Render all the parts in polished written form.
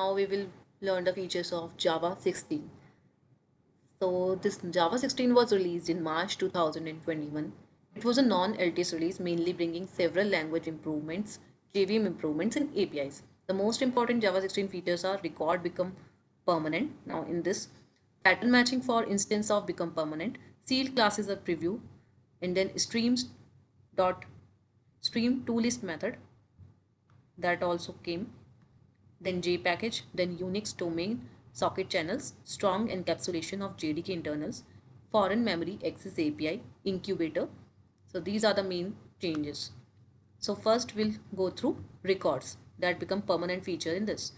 Now we will learn the features of Java 16. So this Java 16 was released in March 2021. It was a non-LTS release, mainly bringing several language improvements, JVM improvements, and APIs. The most important Java 16 features are record become permanent. Now in this, pattern matching for instance of become permanent, sealed classes are preview, and then streams dot stream to list method that also came, then J package, then Unix domain socket channels, strong encapsulation of JDK internals, foreign memory access API, incubator. So these are the main changes. So first we'll go through records that become permanent feature in this.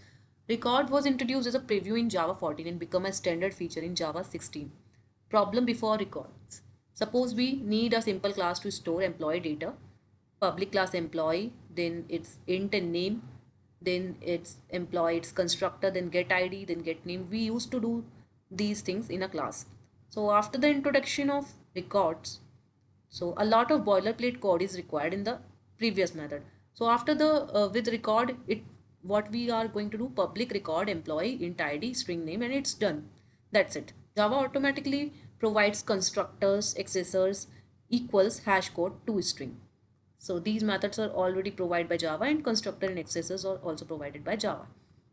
Record was introduced as a preview in Java 14 and become a standard feature in Java 16. Problem before records. Suppose we need a simple class to store employee data, public class employee, then its int and name, then its employee, its constructor, then get id, then get name. We used to do these things in a class. So after the introduction of records, so a lot of boilerplate code is required in the previous method. So after the with record, it what we are going to do, public record employee int id string name, and it's done. That's it. Java automatically provides constructors, accessors, equals hash code to string. So these methods are already provided by Java, and constructor and accessors are also provided by Java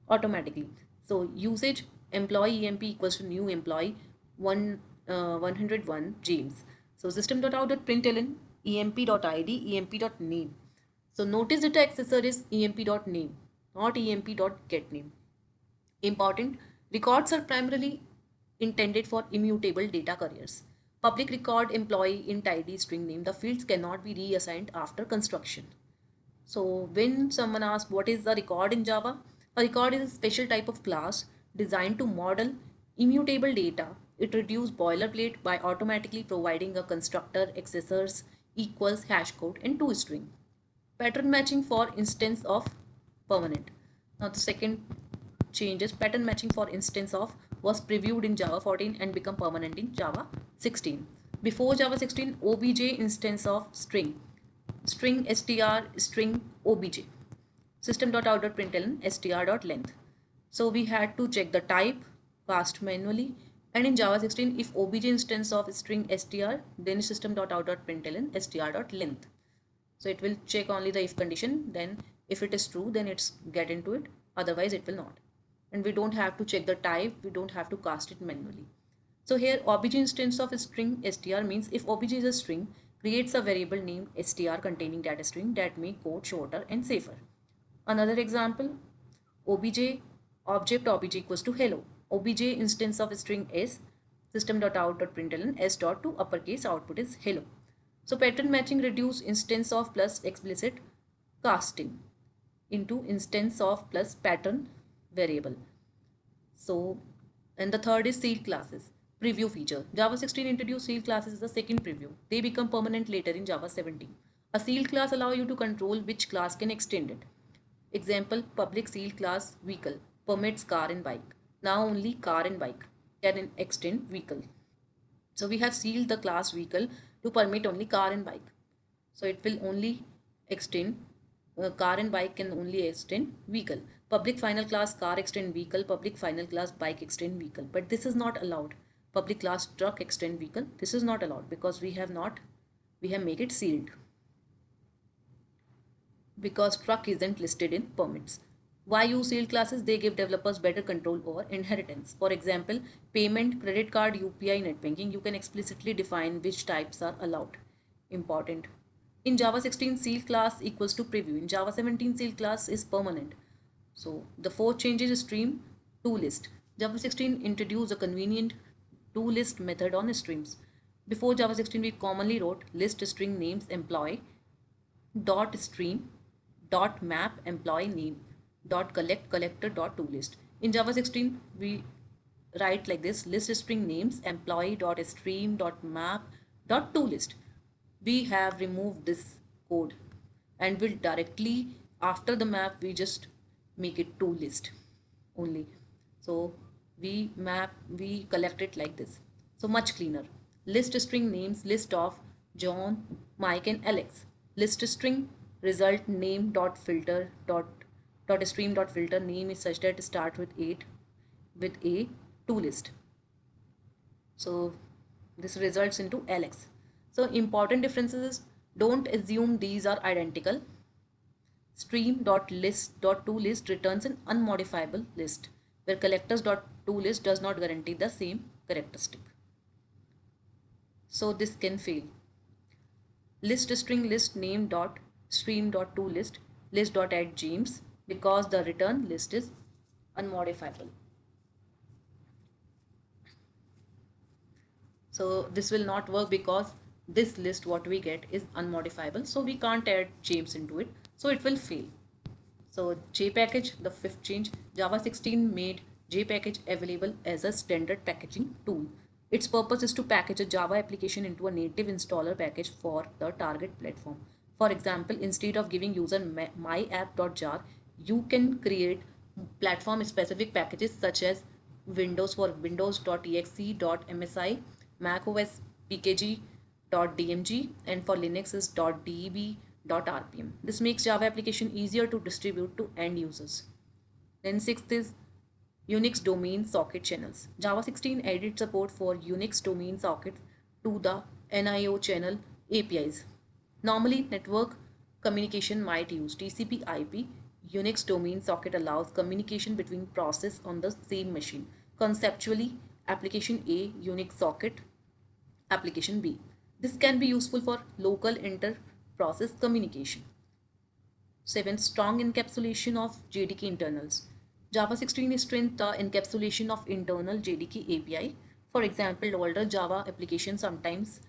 automatically. So usage employee emp equals to new employee 101 James. So system.out.println emp.id emp.name. So notice that the accessor is emp.name, not emp.getName. Important, records are primarily intended for immutable data carriers. Public record employee int id string name, the fields cannot be reassigned after construction. So when someone asks what is the record in Java, a record is a special type of class designed to model immutable data. It reduces boilerplate by automatically providing a constructor, accessors, equals, hash code, and toString. Pattern matching for instance of permanent. Now the second change is pattern matching for instance of was previewed in Java 14 and become permanent in Java 16. Before Java 16, obj instance of string, string str, string obj, system.out.println str.length. So we had to check the type, cast manually, and in Java 16, if obj instance of string str, then system.out.println str.length. So it will check only the if condition, then if it is true, then it's get into it, otherwise it will not. And we don't have to check the type, we don't have to cast it manually. So here obj instance of string str means if obj is a string, creates a variable named str containing data string that make code shorter and safer. Another example, obj object obj equals to hello. Obj instance of string s, system.out.println s dot to uppercase output is hello. So pattern matching reduce instance of plus explicit casting into instance of plus pattern variable. So, and the third is sealed classes. Preview feature. Java 16 introduced sealed classes as the second preview. They become permanent later in Java 17. A sealed class allows you to control which class can extend it. Example, public sealed class vehicle permits car and bike. Now only car and bike can extend vehicle. So we have sealed the class vehicle to permit only car and bike. So it will only extend car and bike can only extend vehicle. Public final class car extend vehicle, public final class bike extend vehicle. But this is not allowed. Public class truck extend vehicle. This is not allowed because we have made it sealed. Because truck isn't listed in permits. Why use sealed classes? They give developers better control over inheritance. For example, payment, credit card, UPI, net banking, you can explicitly define which types are allowed. Important. In Java 16, sealed class equals to preview. In Java 17, sealed class is permanent. So the fourth change is stream to list. Java 16 introduced a convenient to list method on streams. Before Java 16, we commonly wrote list string names employee dot stream dot map employee name dot collect collector dot to list. In Java 16, we write like this: list string names employee dot stream dot map dot to list. We have removed this code and will directly after the map we just make it to list only. So we collect it like this. So much cleaner. List string names list of John, Mike and Alex. List string result name dot filter dot dot stream dot filter name is such that it start with a to list. So this results into LX. So important differences is, don't assume these are identical. Stream.list.toList returns an unmodifiable list, where collectors.toList does not guarantee the same characteristic. So this can fail. List string list name dot stream dot toList list dot add James, because the return list is unmodifiable. So this will not work because this list what we get is unmodifiable. So we can't add James into it. So it will fail. So JPackage, the fifth change, Java 16 made JPackage available as a standard packaging tool. Its purpose is to package a Java application into a native installer package for the target platform. For example, instead of giving user myapp.jar, you can create platform specific packages such as Windows for windows.exe.msi, macOS pkg.dmg, and for Linux is .deb.rpm. This makes Java application easier to distribute to end users. Then sixth is Unix domain socket channels. Java 16 added support for Unix domain socket to the NIO channel APIs. Normally, network communication might use TCP/IP. Unix domain socket allows communication between processes on the same machine. Conceptually, application A Unix socket, application B. This can be useful for local inter-process communication. 7. Strong encapsulation of JDK internals. Java 16 strengthens the encapsulation of internal JDK API. For example, older Java applications sometimes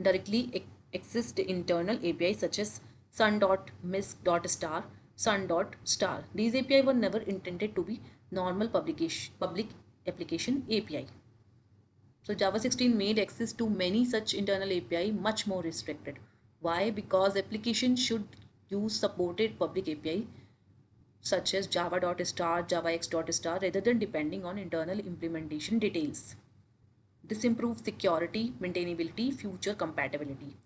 directly access the internal API such as sun.misc.star, sun.star. These API were never intended to be normal public application API. So Java 16 made access to many such internal API much more restricted. Why? Because application should use supported public API such as java.star, javax.star rather than depending on internal implementation details. This improves security, maintainability, future compatibility.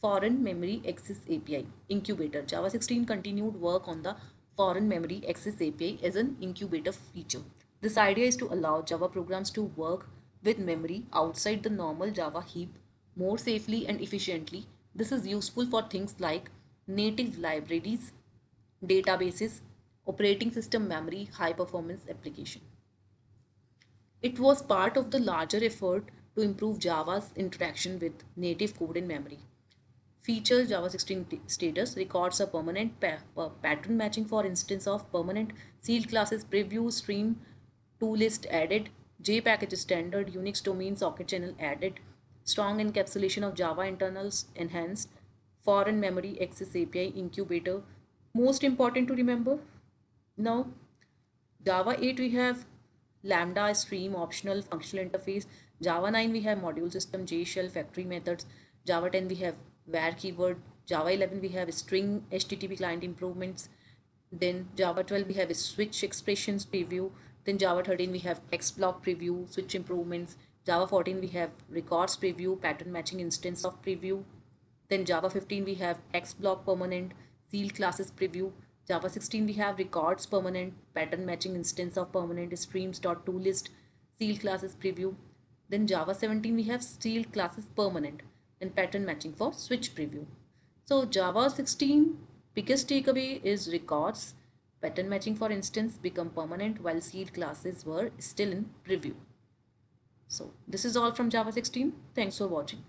Foreign Memory Access API Incubator. Java 16 continued work on the Foreign Memory Access API as an incubator feature. This idea is to allow Java programs to work with memory outside the normal Java heap more safely and efficiently. This is useful for things like native libraries, databases, operating system memory, high performance application. It was part of the larger effort to improve Java's interaction with native code in memory. Features Java 16 status records a permanent pattern matching for instance of permanent sealed classes preview stream to list added, JPackage standard, Unix domain socket channel added, strong encapsulation of Java internals enhanced, foreign memory access API incubator. Most important to remember now, Java 8 we have Lambda stream optional functional interface. Java 9 we have module system, JShell, factory methods. Java 10 we have var keyword. Java 11 we have string HTTP client improvements. Then Java 12 we have switch expressions preview. Then Java 13 we have text block preview, switch improvements. Java 14 we have records preview, pattern matching instance of preview. Then Java 15 we have text block permanent, sealed classes preview. Java 16 we have records permanent, pattern matching instance of permanent, streams.toList, sealed classes preview. Then Java 17 we have sealed classes permanent and pattern matching for switch preview. So Java 16 biggest takeaway is records, pattern matching for instance become permanent while sealed classes were still in preview. So this is all from Java 16. Thanks for watching.